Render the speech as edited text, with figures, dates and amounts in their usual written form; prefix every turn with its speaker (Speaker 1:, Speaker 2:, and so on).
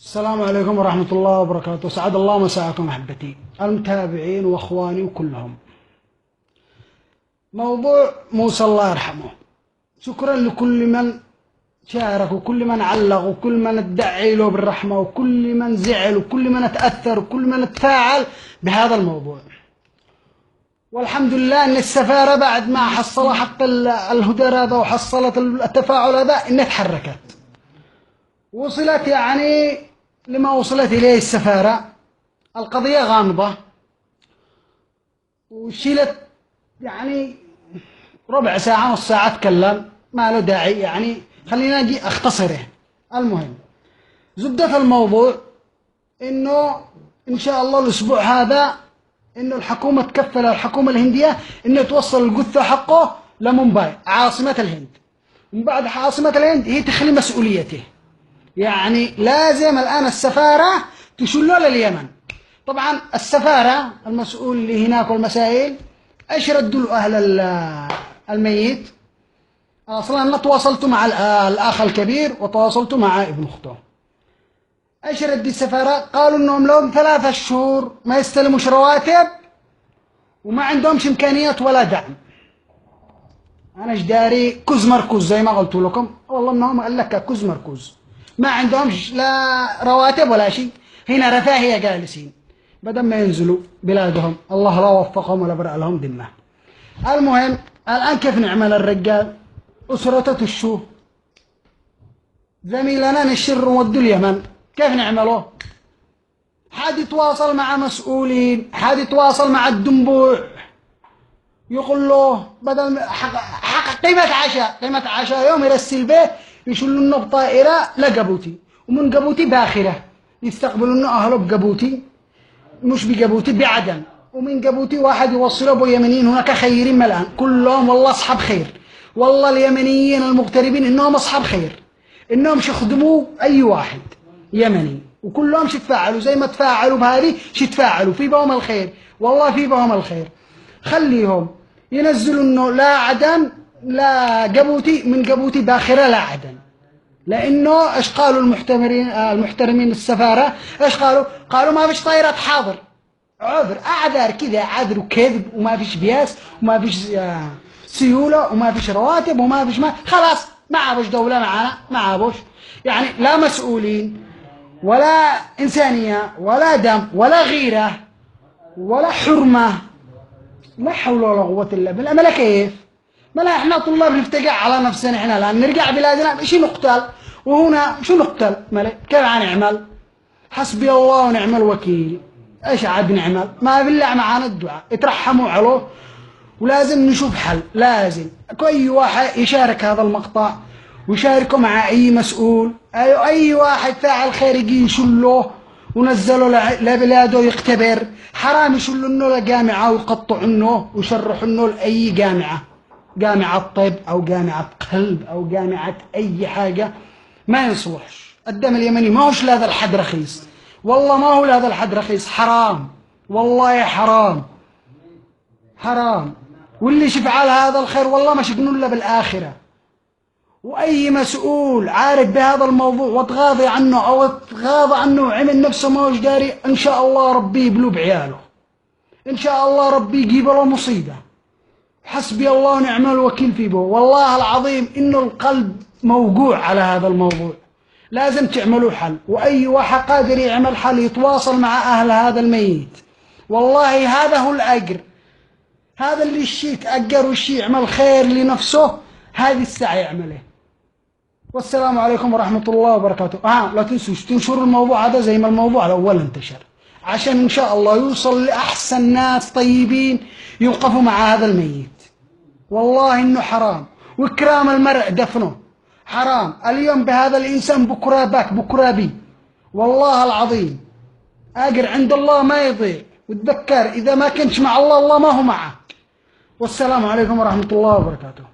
Speaker 1: السلام عليكم ورحمة الله وبركاته. سعد الله مساءكم أحبتي المتابعين وأخواني وكلهم. موضوع موسى الله يرحمه، شكرا لكل من شارك وكل من علق وكل من ادعي له بالرحمة وكل من زعل وكل من تأثر وكل من تفاعل بهذا الموضوع. والحمد لله أن السفارة بعد ما حصل حق الهدر هذا وحصلت التفاعل هذا إنها تحركت، وصلت يعني لما وصلت إليه السفارة. القضية غامضة وشيلت يعني ربع ساعة نص ساعة أتكلم، ما له داعي يعني، خلينا نجي أختصره. المهم زبدة الموضوع إنه إن شاء الله الأسبوع هذا إنه الحكومة تكفل الحكومة الهندية إنه توصل الجثة حقه لمومباي عاصمة الهند، ومن بعد عاصمة الهند هي تخلي مسؤوليته. يعني لازم الآن السفارة تشله لليمن. طبعا السفارة المسؤول اللي هناك والمسائل ايش ردوا له أهل الميت؟ أصلا أنا تواصلت مع الأخ الكبير وتواصلت مع ابن أخته. ايش رد السفارة؟ قالوا إنهم لهم 3 شهور ما يستلموش رواتب وما عندهمش إمكانيات ولا دعم. أنا ايش داري كوز مركوز زي ما قلت لكم، والله إنهم قال لك كوز مركوز، ما عندهمش لا رواتب ولا شيء، هنا رفاهية جالسين بدل ما ينزلوا بلادهم. الله لا وفقهم ولا برأ لهم ذمة. المهم الآن كيف نعمل الرجال؟ أسرته تشوف زميلنا نشر ودوا اليمن، كيف نعمله؟ حد يتواصل مع مسؤولين، حد يتواصل مع الدنبوع يقول له بدل حق قيمة عشاء يوم يرسل به يشلوا لنا بطائرة لجبوتي، ومن جبوتي باخرة يستقبلوا لنا أهله بجبوتي، مش بجبوتي بعدن، ومن جبوتي واحد يوصله أبو يمنيين هناك خيرين ملان كلهم والله أصحاب خير. والله اليمنيين المغتربين إنهم أصحاب خير، إنهم يخدموا أي واحد يمني وكلهم يتفاعلوا زي ما تفاعلوا بهذه يتفاعلوا في بهم الخير. والله في بهم الخير، خليهم ينزلوا إنه لا عدن لا جبوتي، من جبوتي باخرة لا عدن. لأنه إيش قالوا المحترمين السفارة؟ إيش قالوا؟ قالوا ما فيش طائرات حاضر، عذر أعذار كذا، عذر وكذب، وما فيش بياس وما فيش سيولة وما فيش رواتب وما فيش ما، خلاص ما عابوش دولة معنا، ما عابوش يعني لا مسؤولين ولا إنسانية ولا دم ولا غيرة ولا حرمة. لا حول ولا قوة إلا بالله. ما كيف؟ ما لا احنا طلاب نفتقع على نفسنا، احنا الان نرجع بلادنا شي نقتل، وهنا شو نقتل؟ ملك كيف نعمل؟ حسبي الله ونعم الوكيل. ايش عاد نعمل؟ ما بالله معانا الدعاء، اترحموا عليه ولازم نشوف حل. لازم اي واحد يشارك هذا المقطع ويشاركه مع اي مسؤول، اي واحد فاعل خير يجي يشله ونزله لبلاده يختبر. حرام يشلونه لجامعه ويقطعونه ويشرحونه لاي جامعه، جامعة طب أو جامعة قلب أو جامعة أي حاجة، ما يصلحش. الدم اليمني ما هوش لهذا الحد رخيص، والله ما هو لهذا الحد رخيص، حرام والله حرام حرام. واللي يفعل هذا الخير والله ما شقنوا إلا بالآخرة. وأي مسؤول عارف بهذا الموضوع وتغاضي عنه أو تغاضى عنه وعمل نفسه ما هوش داري، إن شاء الله ربي يبلو بعياله، إن شاء الله ربي يجيب له مصيبة. حسبي الله ونعم الوكيل في بو. والله العظيم إنه القلب موجوع على هذا الموضوع، لازم تعملوا حل، وأي واحد قادر يعمل حل يتواصل مع أهل هذا الميت. والله هذا هو الأجر، هذا اللي الشيء يتأجر والشيء يعمل خير لنفسه هذه الساعة يعمله. والسلام عليكم ورحمة الله وبركاته. لا تنسوش تنشروا الموضوع هذا زي ما الموضوع الأول انتشر، عشان إن شاء الله يوصل لأحسن ناس طيبين يوقفوا مع هذا الميت. والله إنه حرام، وإكرام المرء دفنه حرام. اليوم بهذا الإنسان بكرة باك بكرة بي، والله العظيم أجر عند الله ما يضيع. وتذكر إذا ما كنتش مع الله، الله ما هو معك. والسلام عليكم ورحمة الله وبركاته.